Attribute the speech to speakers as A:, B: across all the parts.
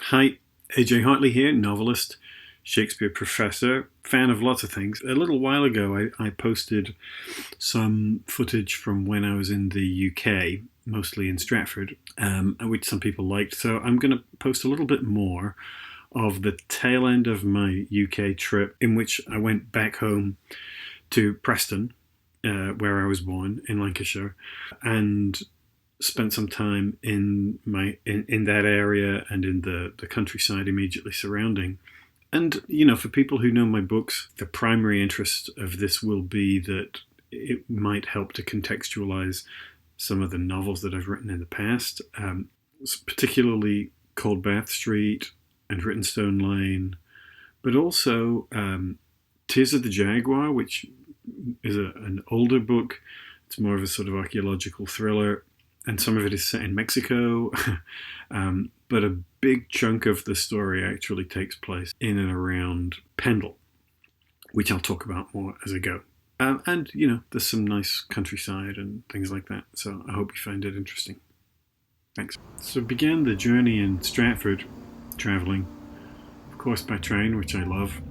A: Hi, AJ Hartley here, novelist, Shakespeare professor, fan of lots of things. A little while ago, I posted some footage from when I was in the UK, mostly in Stratford, which some people liked. So I'm going to post a little bit more of the tail end of my UK trip, in which I went back home to Preston, where I was born in Lancashire, and spent some time in that area and in the countryside immediately surrounding. And for people who know my books, the primary interest of this will be that it might help to contextualize some of the novels that I've written in the past, particularly Coldbath Street and Rittenstone Lane, but also Tears of the Jaguar, which is an older book. It's more of a sort of archaeological thriller, and some of it is set in Mexico, but a big chunk of the story actually takes place in and around Pendle, which I'll talk about more as I go. And, there's some nice countryside and things like that, so I hope you find it interesting. Thanks. So began the journey in Stratford, travelling, of course, by train, which I love,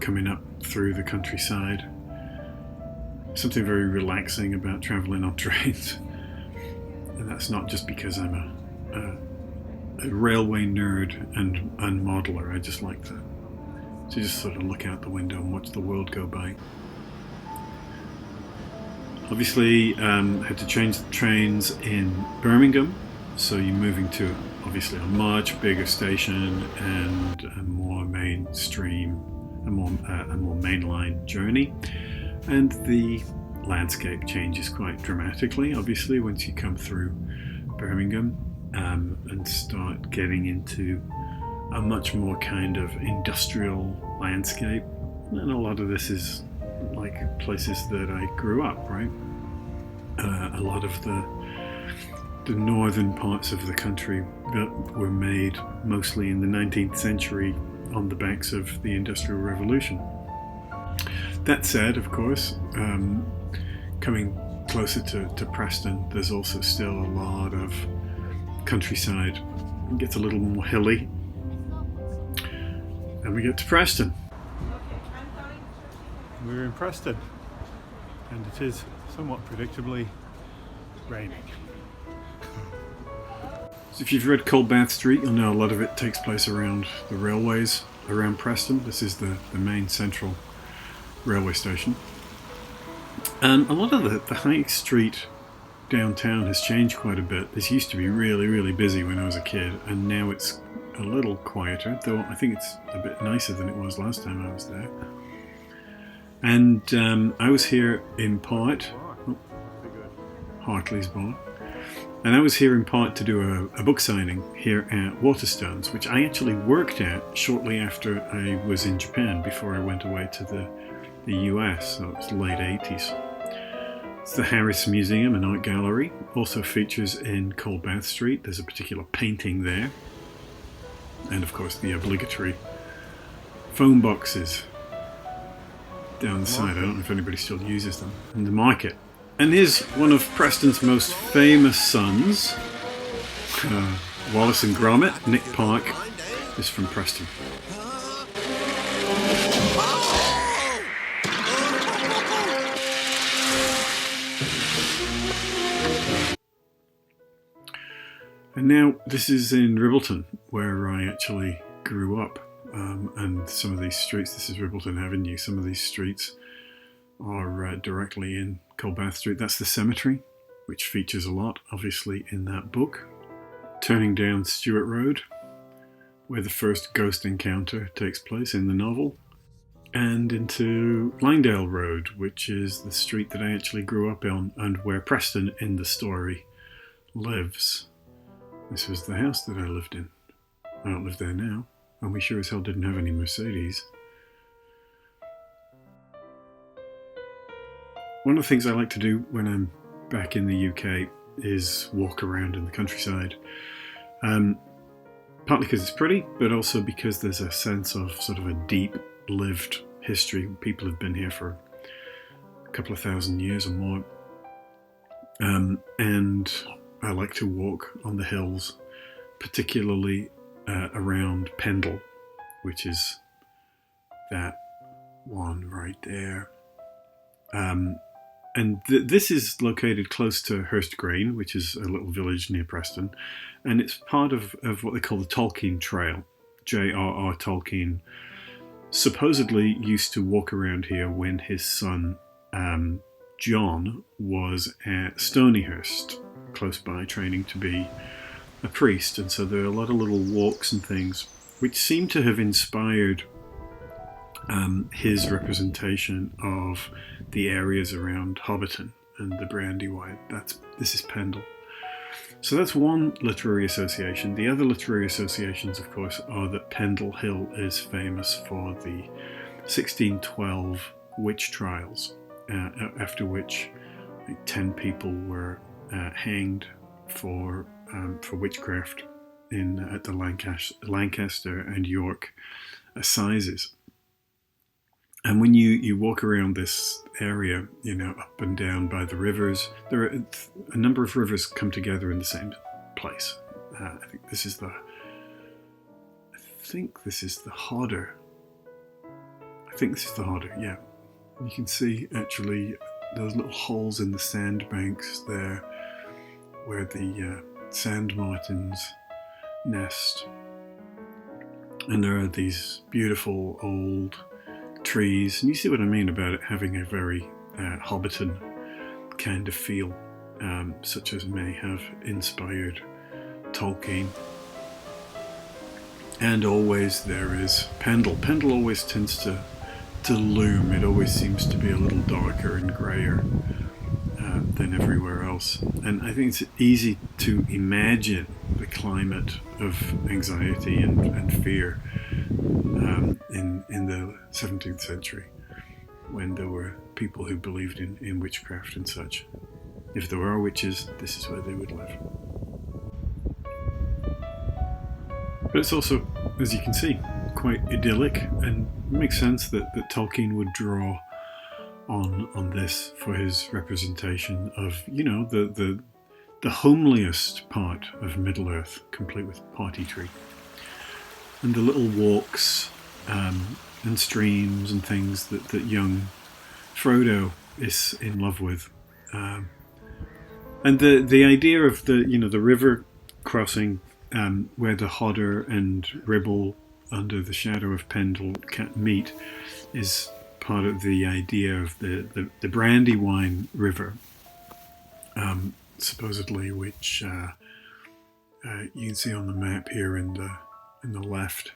A: coming up through the countryside. Something very relaxing about travelling on trains, and that's not just because I'm a railway nerd and modeler. I just like to just sort of look out the window and watch the world go by. Obviously, had to change the trains in Birmingham, so you're moving to obviously a much bigger station and a more mainstream, a more mainline journey. And the landscape changes quite dramatically, obviously, once you come through Birmingham and start getting into a much more kind of industrial landscape. And a lot of this is like places that I grew up, right? A lot of the northern parts of the country were made mostly in the 19th century on the backs of the Industrial Revolution. That said, of course, coming closer to Preston, there's also still a lot of countryside. It gets a little more hilly. And we get to Preston. We're in Preston, and it is somewhat predictably raining. So if you've read Coldbath Street, you'll know a lot of it takes place around the railways around Preston. This is the main central railway station. And a lot of the high street downtown has changed quite a bit. This used to be really, really busy when I was a kid, and now it's a little quieter, though I think it's a bit nicer than it was last time I was there. And I was here in part, Hartley's bar, and I was here in part to do a book signing here at Waterstones, which I actually worked at shortly after I was in Japan, before I went away to the US, so it's late 80s. It's the Harris Museum and Art Gallery, also features in Coldbath Street. There's a particular painting there. And of course the obligatory phone boxes down the side. I don't know if anybody still uses them. And the market. And here's one of Preston's most famous sons, Wallace and Gromit. Nick Park is from Preston. And now this is in Ribbleton, where I actually grew up. And some of these streets, this is Ribbleton Avenue, some of these streets are directly in Coldbath Street. That's the cemetery, which features a lot, obviously, in that book. Turning down Stewart Road, where the first ghost encounter takes place in the novel. And into Langdale Road, which is the street that I actually grew up on, and where Preston in the story lives. This was the house that I lived in. I don't live there now, and we sure as hell didn't have any Mercedes. One of the things I like to do when I'm back in the UK is walk around in the countryside. Partly because it's pretty, but also because there's a sense of sort of a deep lived history. People have been here for a couple of thousand years or more. And I like to walk on the hills particularly around Pendle, which is that one right there. And this is located close to Hurst Green, which is a little village near Preston, and it's part of what they call the Tolkien Trail. J.R.R. Tolkien supposedly used to walk around here when his son John was at Stonyhurst, close by, training to be a priest, and so there are a lot of little walks and things which seem to have inspired his representation of the areas around Hobbiton and the Brandywine. This is Pendle. So that's one literary association. The other literary associations, of course, are that Pendle Hill is famous for the 1612 witch trials, after which 10 people were hanged for witchcraft at the Lancaster and York assizes. And when you walk around this area, up and down by the rivers, there are a number of rivers come together in the same place. I think this is the Hodder. I think this is the Hodder, yeah. You can see actually those little holes in the sandbanks there where the sand martins nest. And there are these beautiful old trees, and you see what I mean about it having a very Hobbiton kind of feel, such as may have inspired Tolkien. And always there is Pendle. Pendle always tends to loom. It always seems to be a little darker and greyer than everywhere else. And I think it's easy to imagine the climate of anxiety and fear in the 17th century, when there were people who believed in witchcraft and such. If there are witches, this is where they would live. But it's also, as you can see, quite idyllic, and makes sense that Tolkien would draw on this for his representation of, the homeliest part of Middle-earth, complete with party tree. And the little walks and streams and things that young Frodo is in love with. And the idea of the river crossing where the Hodder and Ribble under the shadow of Pendle meet is part of the idea of the Brandywine River, supposedly, which you can see on the map here in the left,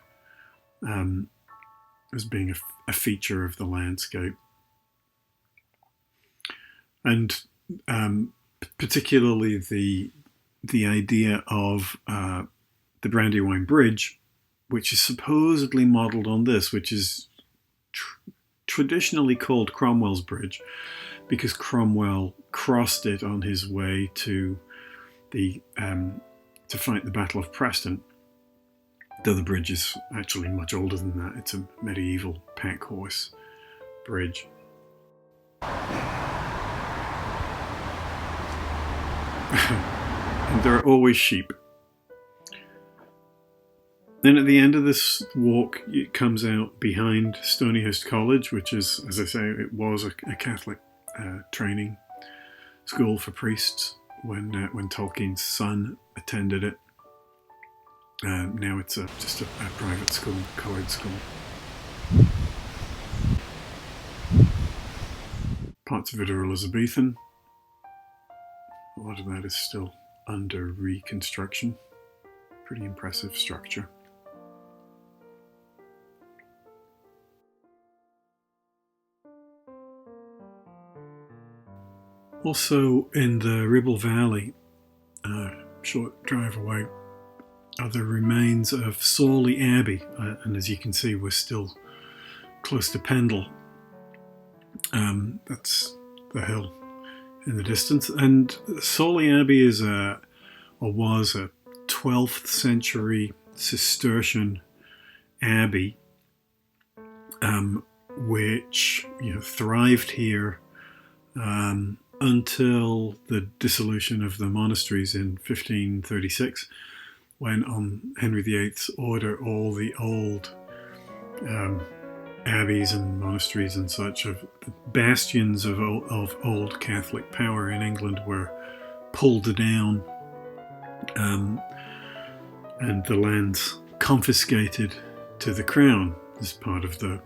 A: as being a feature of the landscape. And particularly the idea of the Brandywine Bridge, which is supposedly modelled on this, which is traditionally called Cromwell's Bridge, because Cromwell crossed it on his way to fight the Battle of Preston. Though the bridge is actually much older than that. It's a medieval pack horse bridge. And there are always sheep. Then at the end of this walk, it comes out behind Stonyhurst College, which is, as I say, it was a Catholic training school for priests when Tolkien's son attended it. Now it's just a private school, co-ed school. Parts of it are Elizabethan. A lot of that is still under reconstruction. Pretty impressive structure. Also in the Ribble Valley, short drive away, are the remains of Sawley Abbey, and as you can see, we're still close to Pendle. That's the hill in the distance, and Sawley Abbey was a 12th century Cistercian abbey, which thrived here until the dissolution of the monasteries in 1536. when on Henry VIII's order all the old abbeys and monasteries and such of the bastions of old Catholic power in England were pulled down, and the lands confiscated to the crown as part of the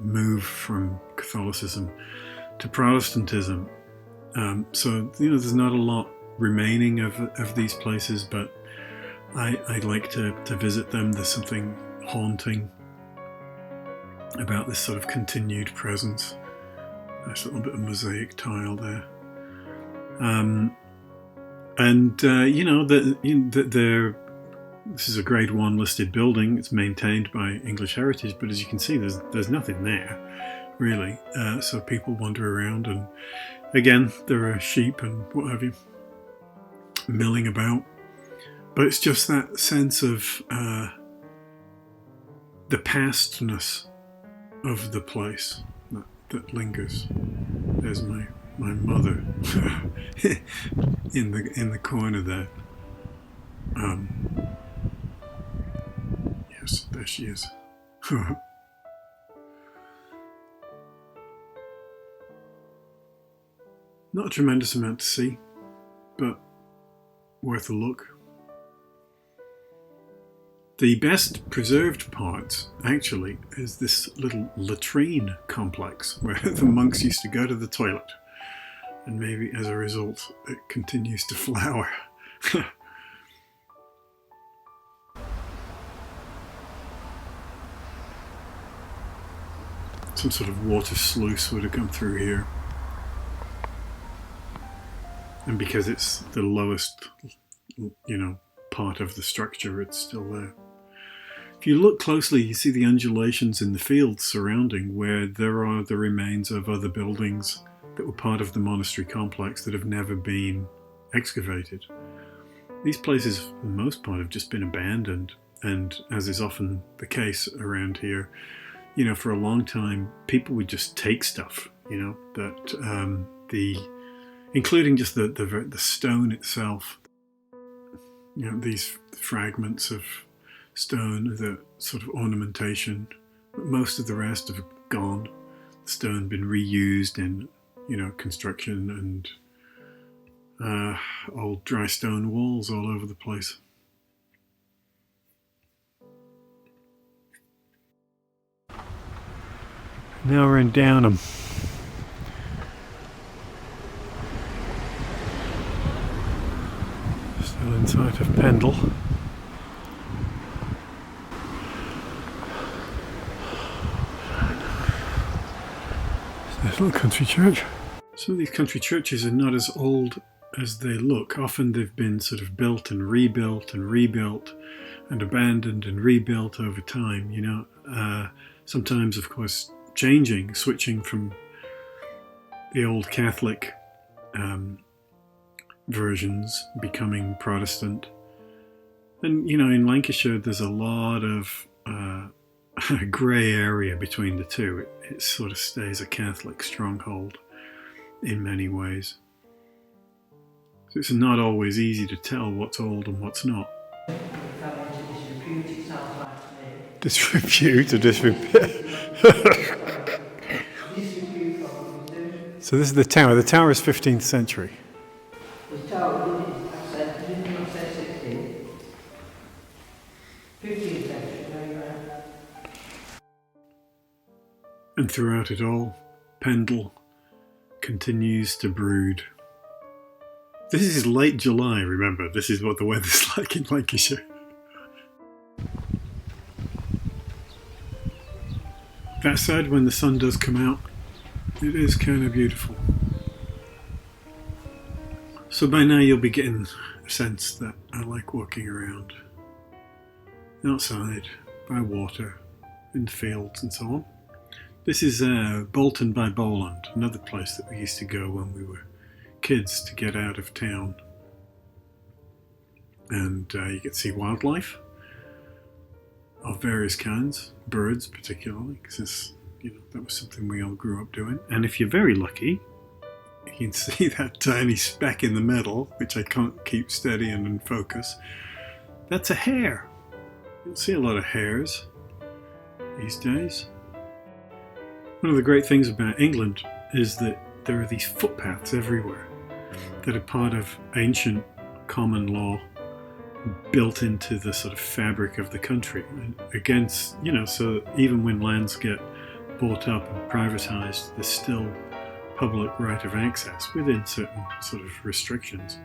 A: move from Catholicism to Protestantism. So there's not a lot remaining of these places, but I like to visit them. There's something haunting about this sort of continued presence. Nice little bit of mosaic tile there. This is a Grade 1 listed building. It's maintained by English Heritage, but as you can see, there's nothing there, really. So people wander around, and again, there are sheep and what have you milling about. But it's just that sense of the pastness of the place that lingers. There's my mother in the corner there. Yes, there she is. Not a tremendous amount to see, but worth a look. The best preserved part, actually, is this little latrine complex where the monks used to go to the toilet, and maybe as a result it continues to flower. Some sort of water sluice would have come through here, and because it's the lowest part of the structure, it's still there. If you look closely, you see the undulations in the fields surrounding, where there are the remains of other buildings that were part of the monastery complex that have never been excavated. These places, for the most part, have just been abandoned, and as is often the case around here, for a long time, people would just take stuff, including just the stone itself. These fragments of stone, the sort of ornamentation, but most of the rest have gone. The stone been reused in, construction, and old dry stone walls all over the place. Now we're in Downham. Still inside of Pendle. There's a little country church. Some of these country churches are not as old as they look. Often they've been sort of built and rebuilt and abandoned and rebuilt over time, sometimes, of course, switching from the old Catholic versions, becoming Protestant. And, in Lancashire, there's a lot of grey area between the two. It sort of stays a Catholic stronghold in many ways. So it's not always easy to tell what's old and what's not. Disrepute or disrepair? So this is the tower. The tower is 15th century.
B: The tower, didn't you say 16? 15th century, right?
A: And throughout it all, Pendle continues to brood. This is late July, remember. This is what the weather's like in Lancashire. That said, when the sun does come out, it is kind of beautiful. So by now you'll be getting a sense that I like walking around outside, by water, in the fields and so on. This is Bolton by Bowland, another place that we used to go when we were kids to get out of town. And you get to see wildlife of various kinds, birds particularly, because that was something we all grew up doing. And if you're very lucky, you can see that tiny speck in the middle, which I can't keep steady and in focus. That's a hare. You don't see a lot of hares these days. One of the great things about England is that there are these footpaths everywhere that are part of ancient common law built into the sort of fabric of the country. And against, so even when lands get bought up and privatized, there's still public right of access within certain sort of restrictions.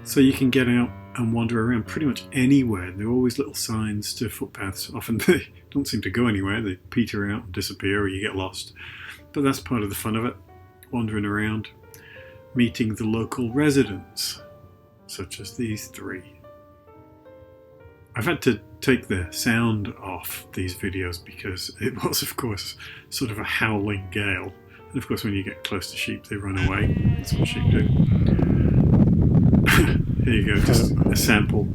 A: So you can get out and wander around pretty much anywhere. There are always little signs to footpaths. Often they don't seem to go anywhere. They peter out and disappear, or you get lost. But that's part of the fun of it, wandering around, meeting the local residents, such as these three. I've had to take the sound off these videos because it was, of course, sort of a howling gale. And of course, when you get close to sheep, they run away. That's what sheep do. Here you go, just a sample.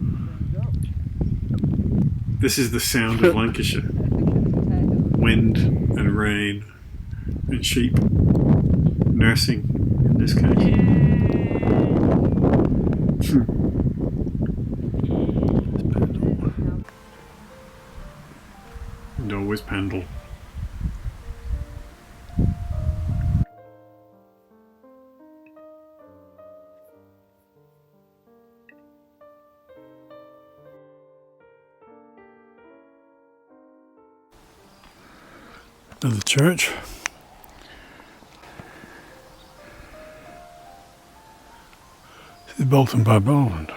A: This is the sound of Lancashire. Wind and rain and sheep. Nursing, in this case. And always Pendle. Another church. This is Bolton by Bowland.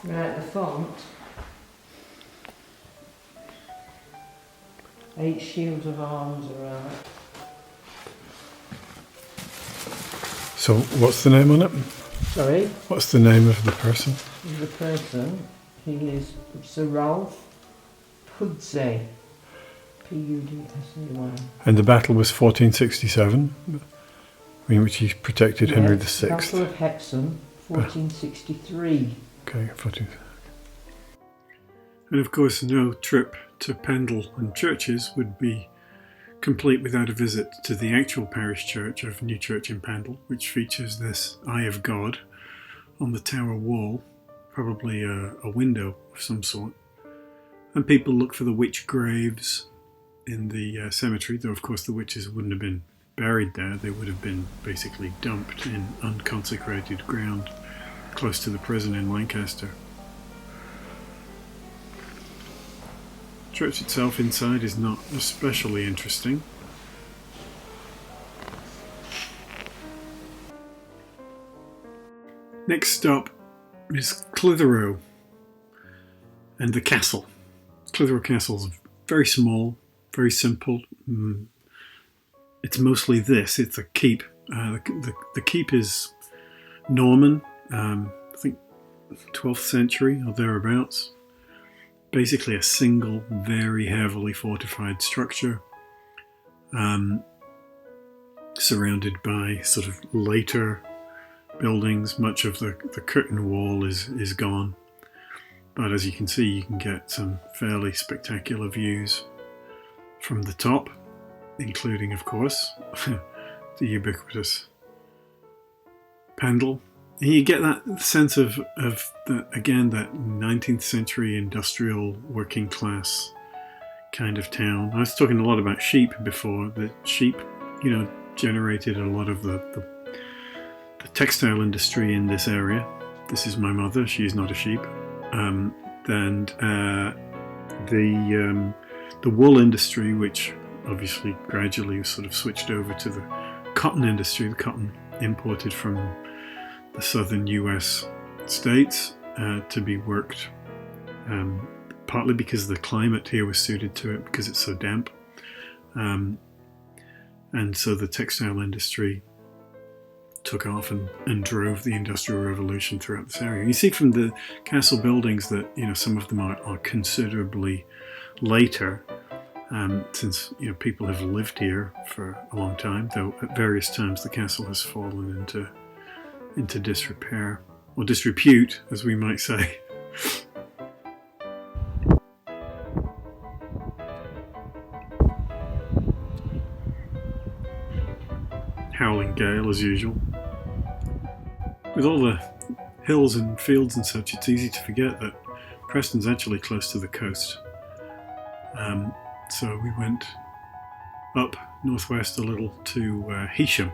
B: Right, the font. 8 shields of arms around it.
A: So, what's the name on it?
B: Sorry?
A: What's the name of the person?
B: The person, he is Sir Ralph Pudsey. Pudsey.
A: And the battle was 1467, in which he protected Henry VI.
B: Battle of Heysham, 1463.
A: Okay, 14. And of course, no trip to Pendle and churches would be complete without a visit to the actual parish church of New Church in Pendle, which features this Eye of God on the tower wall, probably a window of some sort. And people look for the witch graves in the cemetery, though of course the witches wouldn't have been buried there. They would have been basically dumped in unconsecrated ground close to the prison in Lancaster. The church itself inside is not especially interesting. Next stop is Clitheroe and the castle. Clitheroe Castle is very small, very simple. It's mostly this. It's a keep. The keep is Norman, I think 12th century or thereabouts. Basically a single, very heavily fortified structure, surrounded by sort of later buildings. Much of the curtain wall is gone, but as you can see, you can get some fairly spectacular views from the top, including, of course, the ubiquitous Pendle. And you get that sense of that, again, that 19th century industrial working class kind of town. I was talking a lot about sheep before. The sheep, generated a lot of the textile industry in this area. This is my mother. She is not a sheep. And the wool industry, which obviously gradually sort of switched over to the cotton industry, the cotton imported from the southern US states to be worked, partly because the climate here was suited to it because it's so damp. And so the textile industry took off and drove the Industrial Revolution throughout this area. You see from the castle buildings that some of them are considerably later, since people have lived here for a long time, though at various times the castle has fallen into disrepair, or disrepute, as we might say. howling gale as usual. With all the hills and fields and such, it's easy to forget that Preston's actually close to the coast. So we went up northwest a little to Heysham,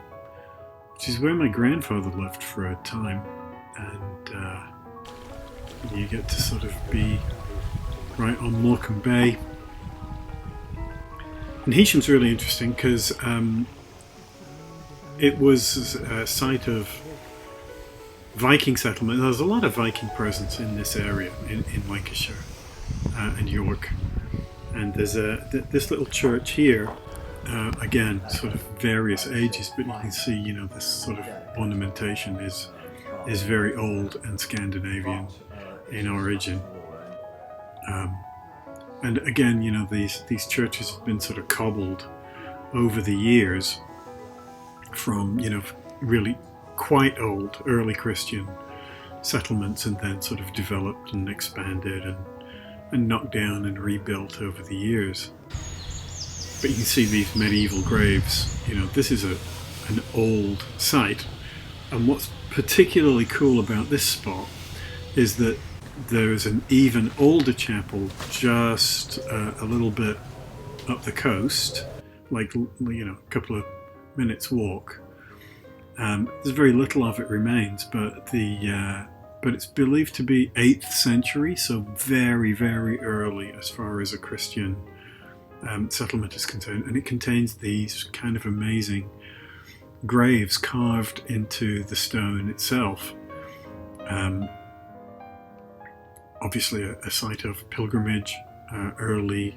A: which is where my grandfather lived for a time, and you get to sort of be right on Morecambe Bay. And Heysham's really interesting because it was a site of Viking settlement. There's a lot of Viking presence in this area, in Lancashire and York. And there's this little church here, again, sort of various ages, but you can see, you know, this sort of ornamentation is very old and Scandinavian in origin. And again, you know, these churches have been sort of cobbled over the years from, you know, really quite old early Christian settlements, and then sort of developed and expanded and knocked down and rebuilt over the years. But you can see these medieval graves. You know, this is an old site, and what's particularly cool about this spot is that there is an even older chapel just a little bit up the coast, like, you know, a couple of minutes walk. There's very little of it remains, but it's believed to be 8th century, so very, very early as far as a Christian settlement is concerned. And it contains these kind of amazing graves carved into the stone itself. Obviously a site of pilgrimage, early,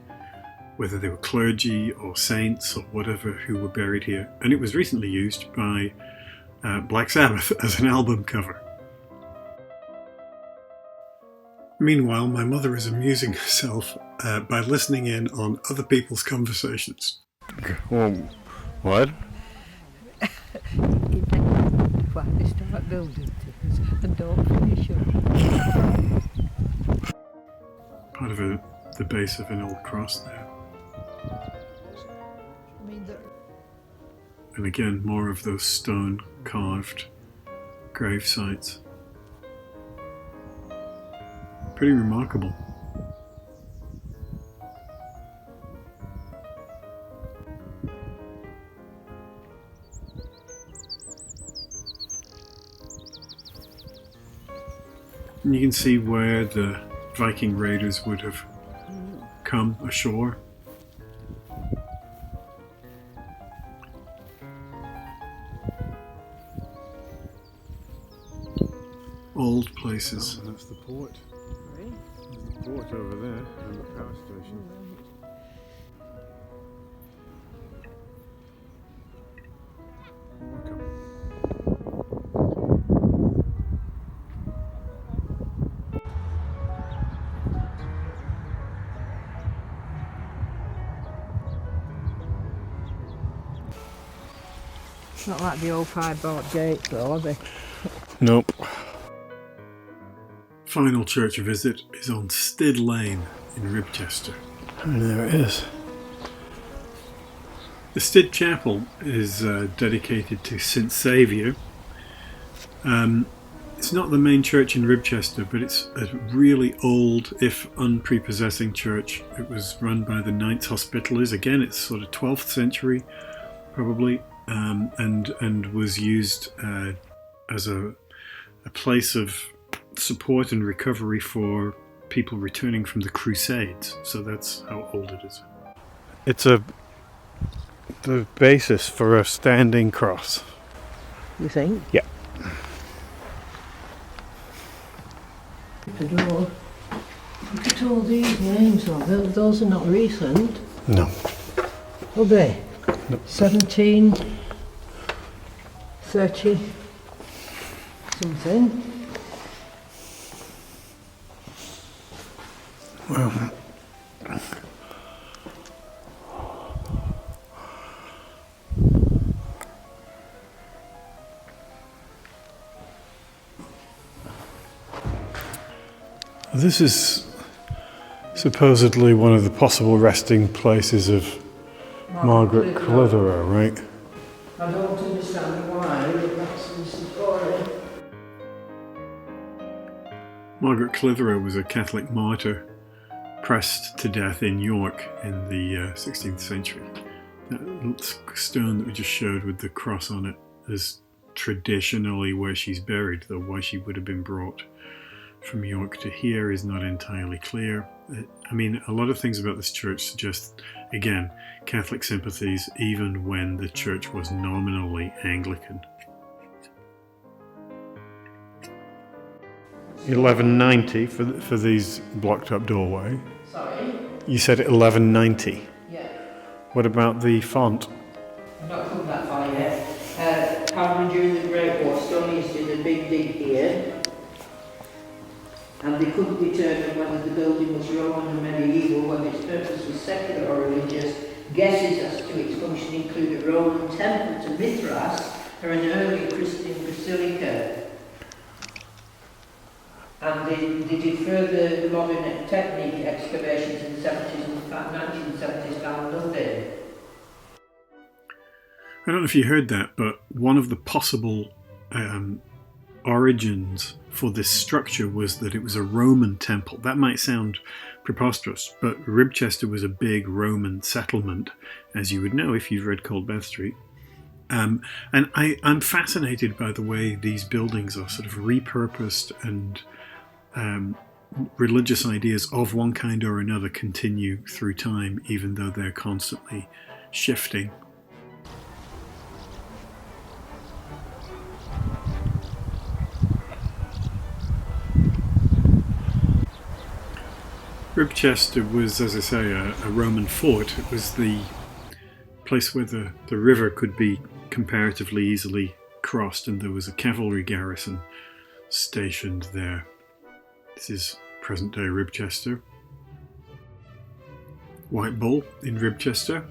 A: whether they were clergy or saints or whatever who were buried here. And it was recently used by Black Sabbath as an album cover. Meanwhile, my mother is amusing herself by listening in on other people's conversations.
C: What?
B: Why they start building things and don't finish them.
A: Part of the base of an old cross there. And again, more of those stone carved grave sites. Pretty remarkable. And you can see where the Viking raiders would have come ashore. Old places.
C: Oh, that's the port. Right. There's the port over there and the power station.
B: It's not like the old five-board gates though, are they?
C: Nope.
A: Final church visit is on Stid Lane in Ribchester.
C: And there it is.
A: The Stid Chapel is dedicated to St Saviour. It's not the main church in Ribchester, but it's a really old, if unprepossessing church. It was run by the Knights Hospitallers. Again, it's sort of 12th century, probably, and was used as a place of support and recovery for people returning from the Crusades. So that's how old it is.
C: It's the basis for a standing cross.
B: You think?
C: Yeah.
B: Look at all these names though. Those are not recent.
C: No.
B: Are they?
C: No.
B: 1730 something.
C: Well, this is supposedly one of the possible resting places of Margaret Clitheroe, right?
B: I don't understand why, but that's the story.
A: Margaret Clitheroe was a Catholic martyr pressed to death in York in the 16th century. That stone that we just showed with the cross on it is traditionally where she's buried, though why she would have been brought from York to here is not entirely clear. I mean, a lot of things about this church suggest, again, Catholic sympathies even when the church was nominally Anglican. 1190 for these blocked up doorway.
B: Sorry?
A: You said 1190.
B: Yeah.
A: What about the font?
B: I've not come that far yet. Apparently during the Great War, Stonians did a big dig here, and they couldn't determine whether the building was Roman or medieval, whether its purpose was secular or religious. Guesses as to its function include a Roman temple to Mithras or an early Christian basilica. And they did further modern technique excavations in the 70s and 1970s, found nothing.
A: I don't know if you heard that, but one of the possible origins for this structure was that it was a Roman temple. That might sound preposterous, but Ribchester was a big Roman settlement, as you would know if you've read Cold Bath Street. And I'm fascinated by the way these buildings are sort of repurposed and religious ideas of one kind or another continue through time, even though they're constantly shifting. Ribchester was, as I say, a Roman fort. It was the place where the river could be comparatively easily crossed, and there was a cavalry garrison stationed there. This is present-day Ribchester. White Bull in Ribchester.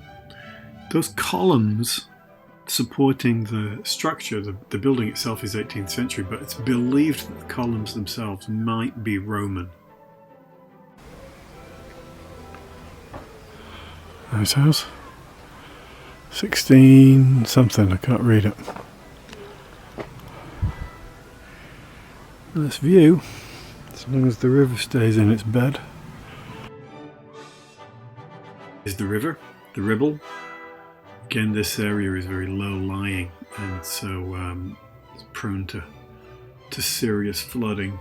A: Those columns supporting the structure, the building itself is 18th century, but it's believed that the columns themselves might be Roman. Nice house. 16 something, I can't read it. Nice view, as long as the river stays in its bed. Is the river, the Ribble. Again, this area is very low-lying, and so it's prone to serious flooding.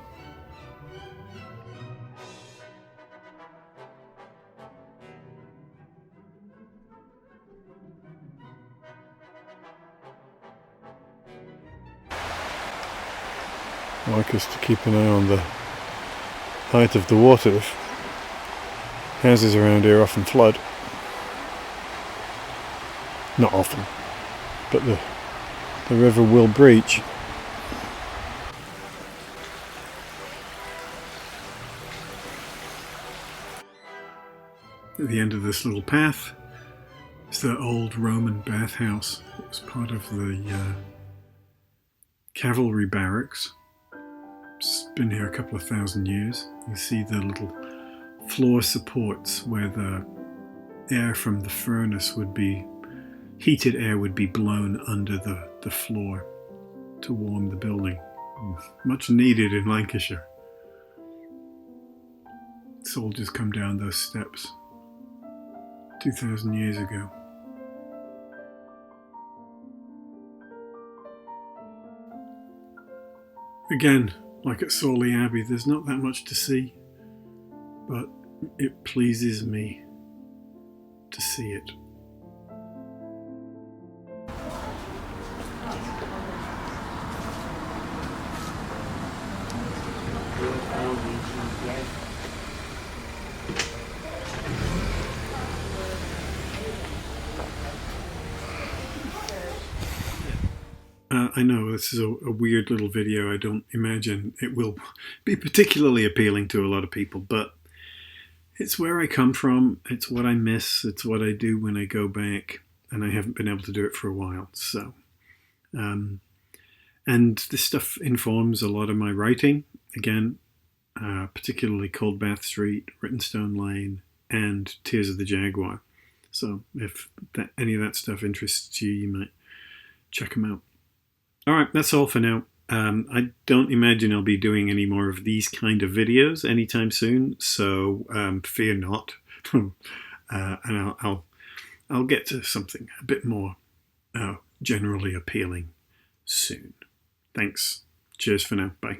A: I like us to keep an eye on the height of the water. Houses around here often flood. Not often, but the river will breach. At the end of this little path is the old Roman bathhouse. It was part of the cavalry barracks. It's been here a couple of thousand years. You see the little floor supports where the air from the furnace would be, heated air would be blown under the floor to warm the building. Much needed in Lancashire. Soldiers come down those steps 2,000 years ago. Again, like at Sawley Abbey, there's not that much to see, but it pleases me to see it. I know this is a weird little video. I don't imagine it will be particularly appealing to a lot of people, but it's where I come from. It's what I miss. It's what I do when I go back, and I haven't been able to do it for a while. So, and this stuff informs a lot of my writing. Again, particularly Cold Bath Street, Rittenstone Lane, and Tears of the Jaguar. So if any of that stuff interests you, you might check them out. All right, that's all for now. I don't imagine I'll be doing any more of these kind of videos anytime soon, so fear not. And I'll get to something a bit more generally appealing soon. Thanks. Cheers for now. Bye.